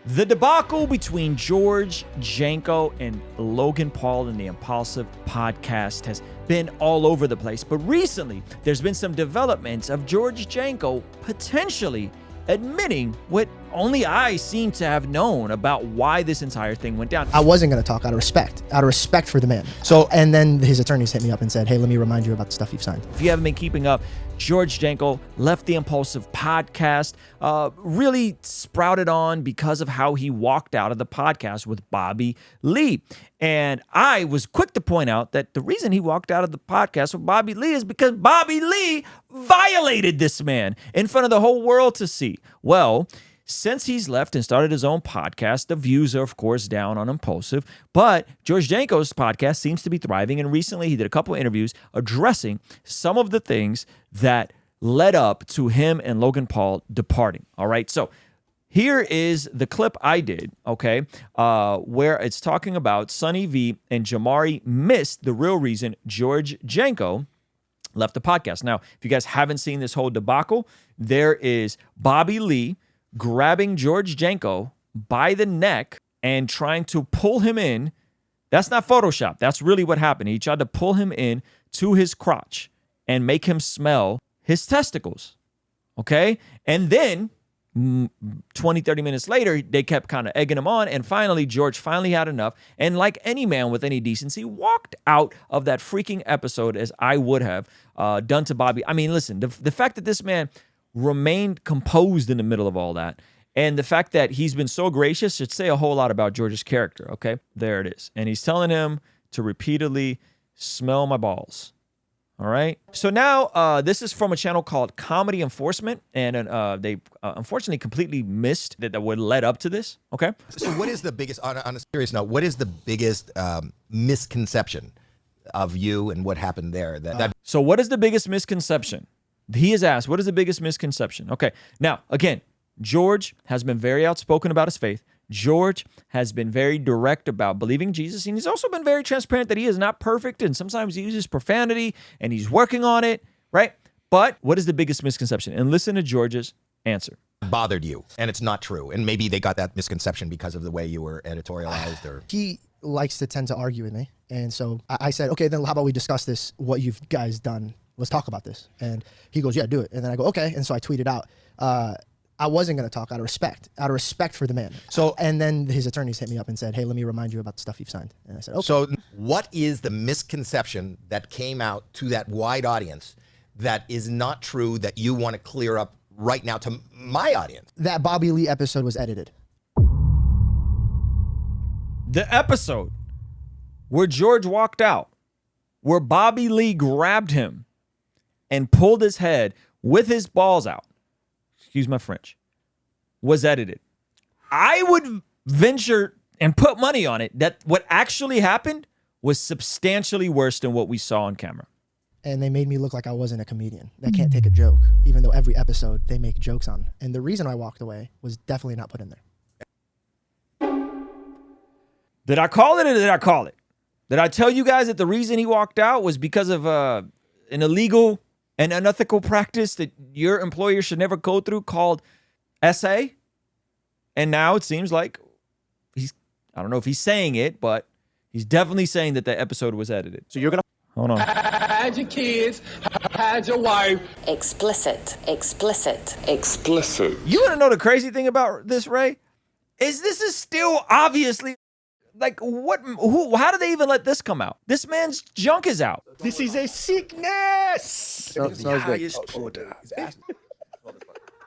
The debacle between George, Janko, and Logan Paul in the Impaulsive podcast has been all over the place. But recently, there's been some developments of George Janko potentially admitting what only I seem to have known about why this entire thing went down. I wasn't going to talk out of respect for the man. So, and then his attorneys hit me up and said, hey, let me remind you about the stuff you've signed. If you haven't been keeping up, George Janko left the Impaulsive podcast, really sprouted on because of how he walked out of the podcast with Bobby Lee. And I was quick to point out that the reason he walked out of the podcast with Bobby Lee is because Bobby Lee violated this man in front of the whole world to see. Well, since he's left and started his own podcast, the views are, of course, down on Impaulsive. But George Janko's podcast seems to be thriving. And recently he did a couple of interviews addressing some of the things that led up to him and Logan Paul departing. All right. So here is the clip I did, okay, where it's talking about Sonny V and Jamari missed the real reason George Janko left the podcast. Now, if you guys haven't seen this whole debacle, there is Bobby Lee grabbing George Janko by the neck and trying to pull him in. That's not Photoshop. That's really what happened. He tried to pull him in to his crotch and make him smell his testicles. Okay? And then 20, 30 minutes later, they kept kind of egging him on. And finally, George finally had enough. And like any man with any decency, walked out of that freaking episode as I would have done to Bobby. I mean, listen, the fact that this man remained composed in the middle of all that, and the fact that he's been so gracious should say a whole lot about George's character, okay? There it is. And he's telling him to repeatedly smell my balls, all right? So now this is from a channel called Comedy Enforcement, and they unfortunately completely missed that would led up to this, okay? So what is the biggest, on a serious note, what is the biggest misconception of you and what happened there? So what is the biggest misconception? He has asked, what is the biggest misconception? Okay, now, again, George has been very outspoken about his faith. George has been very direct about believing Jesus, and he's also been very transparent that he is not perfect, and sometimes he uses profanity, and he's working on it, right? But what is the biggest misconception? And listen to George's answer. Bothered you, and it's not true. And maybe they got that misconception because of the way you were editorialized. Or He likes to tend to argue with me. And so I said, okay, then how about we discuss this, what you've guys done. Let's talk about this. And he goes, yeah, do it. And then I go, okay. And so I tweeted out, I wasn't going to talk out of respect for the man. So, and then his attorneys hit me up and said, hey, let me remind you about the stuff you've signed. And I said, okay. So what is the misconception that came out to that wide audience that is not true that you want to clear up right now to my audience? That Bobby Lee episode was edited. The episode where George walked out, where Bobby Lee grabbed him and pulled his head with his balls out, excuse my French, was edited. I would venture and put money on it that what actually happened was substantially worse than what we saw on camera. And they made me look like I wasn't a comedian that can't take a joke, even though every episode they make jokes on. And the reason I walked away was definitely not put in there. Did I call it or did I call it? Did I tell you guys that the reason he walked out was because of an illegal and unethical practice that your employer should never go through called SA? And now it seems like I don't know if he's saying it, but he's definitely saying that the episode was edited. So you're going to hold on. Hide your kids, hide your wife. Explicit. You want to know the crazy thing about this, Ray? This is still obviously, like, how did they even let this come out? This man's junk is out. This is a sickness. It's the highest order.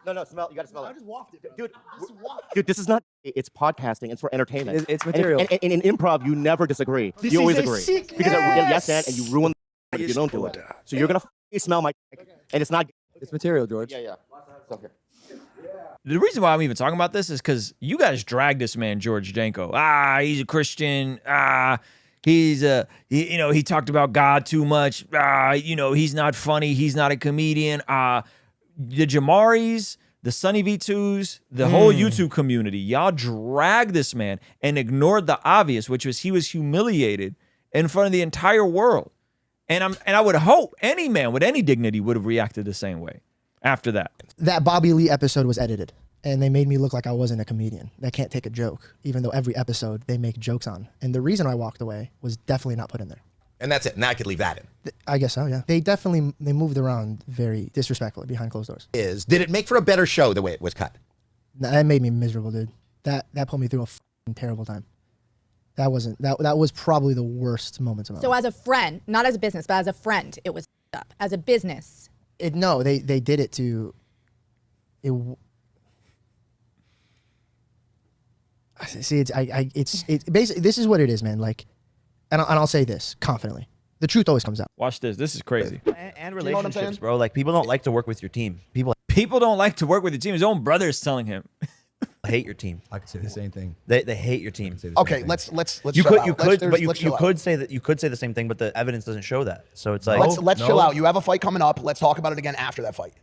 No, smell. You gotta smell it. I just wafted it, dude. This is not. It's podcasting. It's for entertainment. It's material. And in improv, you never disagree. You always agree. Sickness. Because yes, and you ruin the if you don't do it. So you're gonna smell my dick, and it's not. It's material, George. Yeah. It's okay. The reason why I'm even talking about this is because you guys dragged this man, George Janko. He's a Christian. He's he talked about God too much. He's not funny. He's not a comedian. The Jamaris, the Sonny V2s, the whole YouTube community, y'all dragged this man and ignored the obvious, which was he was humiliated in front of the entire world. And I would hope any man with any dignity would have reacted the same way after that. That Bobby Lee episode was edited. and they made me look like I wasn't a comedian that can't take a joke, even though every episode they make jokes on. And the reason I walked away was definitely not put in there. And that's it. Now I could leave that in. I guess so, yeah. They moved around very disrespectfully behind closed doors. Did it make for a better show the way it was cut? That made me miserable, dude. That put me through a terrible time. That was probably the worst moments of my life. So as a friend, not as a business, but as a friend, it was up. As a business. No, they did it to... See, it's basically, this is what it is, man. Like, and I'll say this confidently: the truth always comes out. Watch this. This is crazy. And relationships, bro. Like, people don't like to work with your team. People don't like to work with your team. His own brother is telling him. Hate your team. I could say the same thing. They hate your team. Okay, let's You chill could out. you could Let's- but you let's chill out. could say that you could say the same thing, but the evidence doesn't show that. So it's like Let's chill out. You have a fight coming up. Let's talk about it again after that fight.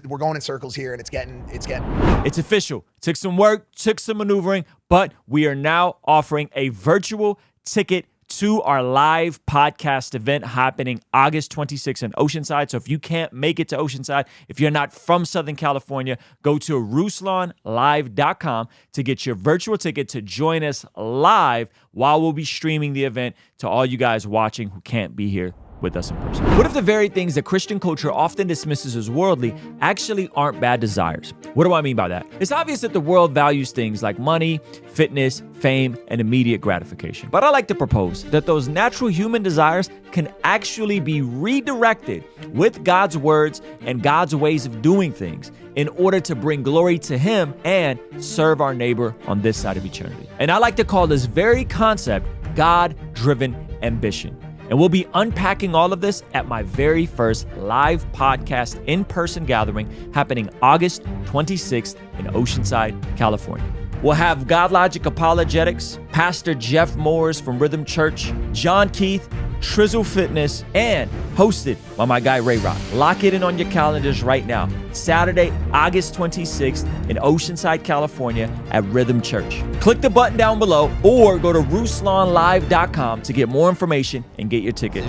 We're going in circles here, and it's getting. It's official. Took some work, took some maneuvering, but we are now offering a virtual ticket to our live podcast event happening August 26th in Oceanside. So if you can't make it to Oceanside, if you're not from Southern California, go to RuslanLive.com to get your virtual ticket to join us live while we'll be streaming the event to all you guys watching who can't be here with us in person. What if the very things that Christian culture often dismisses as worldly actually aren't bad desires? What do I mean by that? It's obvious that the world values things like money, fitness, fame, and immediate gratification. But I like to propose that those natural human desires can actually be redirected with God's words and God's ways of doing things in order to bring glory to Him and serve our neighbor on this side of eternity. And I like to call this very concept God-driven ambition. And we'll be unpacking all of this at my very first live podcast in-person gathering happening August 26th in Oceanside, California. We'll have God Logic Apologetics, Pastor Jeff Moores from Rhythm Church, John Keith, Trizzle Fitness, and hosted by my guy Ray Rock. Lock it in on your calendars right now. Saturday, August 26th in Oceanside, California at Rhythm Church. Click the button down below or go to RuslanLive.com to get more information and get your ticket.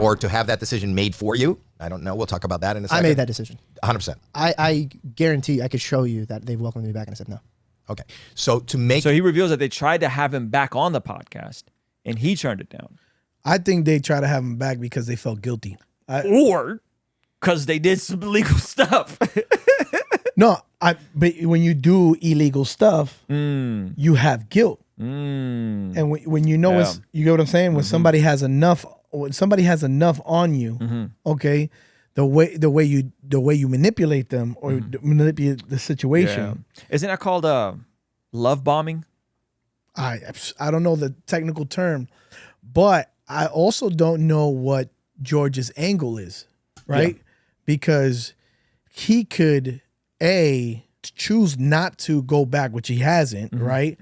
Or to have that decision made for you. I don't know. We'll talk about that in a second. I made that decision. 100%. I guarantee I could show you that they've welcomed me back, and I said no. Okay. So he reveals that they tried to have him back on the podcast and he turned it down. I think they try to have him back because they felt guilty. Or because they did some illegal stuff. But when you do illegal stuff, you have guilt. And when you know you get what I'm saying? When somebody has enough on you, okay, the way you manipulate them or manipulate the situation. Yeah. Isn't that called love bombing? I don't know the technical term, but I also don't know what George's angle is, right? Yeah. Because he could choose not to go back, which he hasn't, right?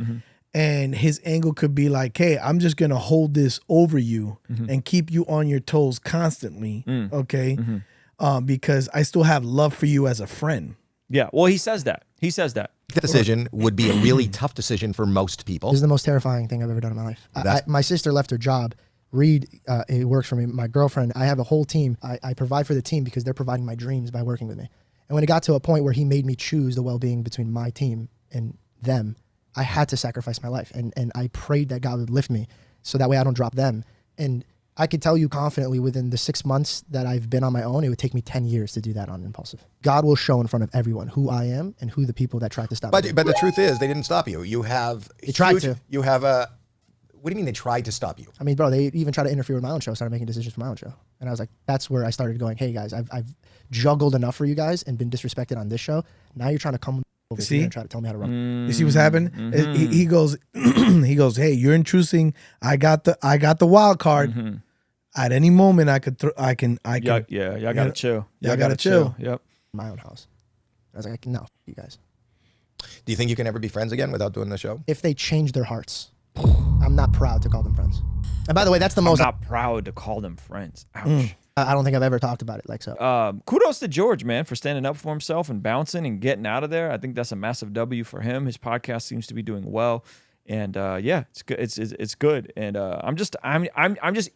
And his angle could be like, hey, I'm just gonna hold this over you and keep you on your toes constantly, okay? Because I still have love for you as a friend. Yeah, well, he says that. The decision would be a really tough decision for most people. This is the most terrifying thing I've ever done in my life. My sister left her job. Reed, it works for me. My girlfriend, I have a whole team. I provide for the team because they're providing my dreams by working with me. And when it got to a point where he made me choose the well-being between my team and them, I had to sacrifice my life. And I prayed that God would lift me so that way I don't drop them. And I could tell you confidently within the 6 months that I've been on my own, it would take me 10 years to do that on Impaulsive. God will show in front of everyone who I am and who the people that tried to stop me. But the truth is, they didn't stop you. You have... They tried to. You have a... What do you mean they tried to stop you? I mean, bro, they even tried to interfere with my own show, started making decisions for my own show. And I was like, that's where I started going, hey, guys, I've juggled enough for you guys and been disrespected on this show. Now you're trying to come over here and try to tell me how to run. You see what's happening? He goes, hey, you're intruding. I got the wild card. At any moment, I can. Y'all gotta chill. Y'all gotta chill. Yep. My own house. I was like, no, you guys. Do you think you can ever be friends again without doing the show? If they change their hearts, I'm not proud to call them friends. And by the way, that's the most. I'm not proud to call them friends. Ouch. I don't think I've ever talked about it like so. Kudos to George, man, for standing up for himself and bouncing and getting out of there. I think that's a massive W for him. His podcast seems to be doing well. And yeah, it's good. It's good. And I'm just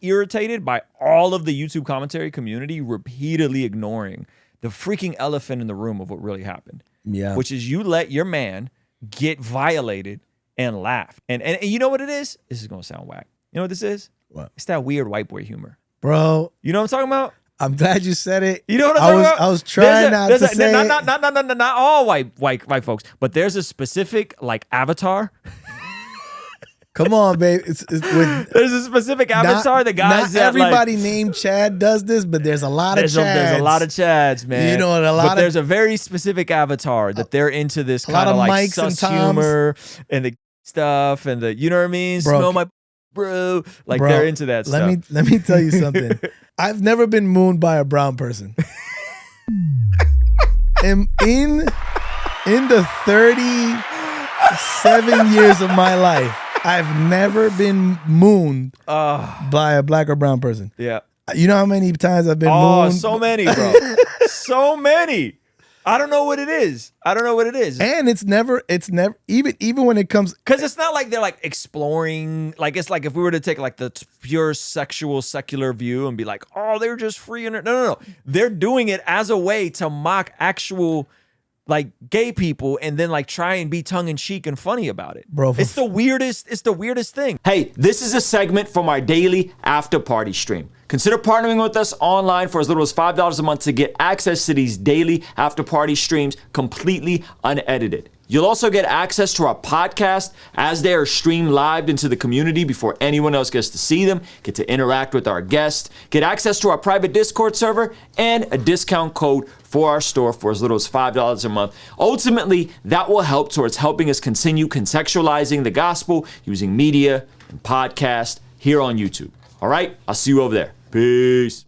irritated by all of the YouTube commentary community repeatedly ignoring the freaking elephant in the room of what really happened. Yeah. which is you let your man get violated and laugh. And you know what it is? This is gonna sound whack. You know what this is? What? It's that weird white boy humor. Bro, You know what I'm talking about? I'm glad you said it. You know what I'm talking about? I was trying not to say it. Not all white folks, but there's a specific like avatar. Come on, babe. It's with, There's a specific avatar. The guys not that everybody like, named Chad does this, but there's a lot of Chads. there's a lot of Chads, man. You know, and a lot but of- there's a very specific avatar that they're into this lot kind of of like Mikes and sus Toms. humor and the stuff and the, you know what I mean? Bro, Smell my bro. Like Bro, they're into that stuff. Let me tell you something. I've never been mooned by a brown person. in the 37 years of my life, I've never been mooned by a black or brown person. Yeah. You know how many times I've been Oh, mooned? so many, bro. So many. I don't know what it is. And it's never even when it comes, Because it's not like they're like exploring, like it's like if we were to take like the pure sexual secular view and be like, oh, they're just free. No. They're doing it as a way to mock actual like gay people and then like try and be tongue in cheek and funny about it. Bro, It's the weirdest thing. Hey, this is a segment from our daily after party stream. Consider partnering with us online for as little as $5 a month to get access to these daily after party streams completely unedited. You'll also get access to our podcast as they are streamed live into the community before anyone else gets to see them, get to interact with our guests, get access to our private Discord server, and a discount code for our store for as little as $5 a month. Ultimately, that will help towards helping us continue contextualizing the gospel using media and podcast here on YouTube. All right, I'll see you over there. Peace.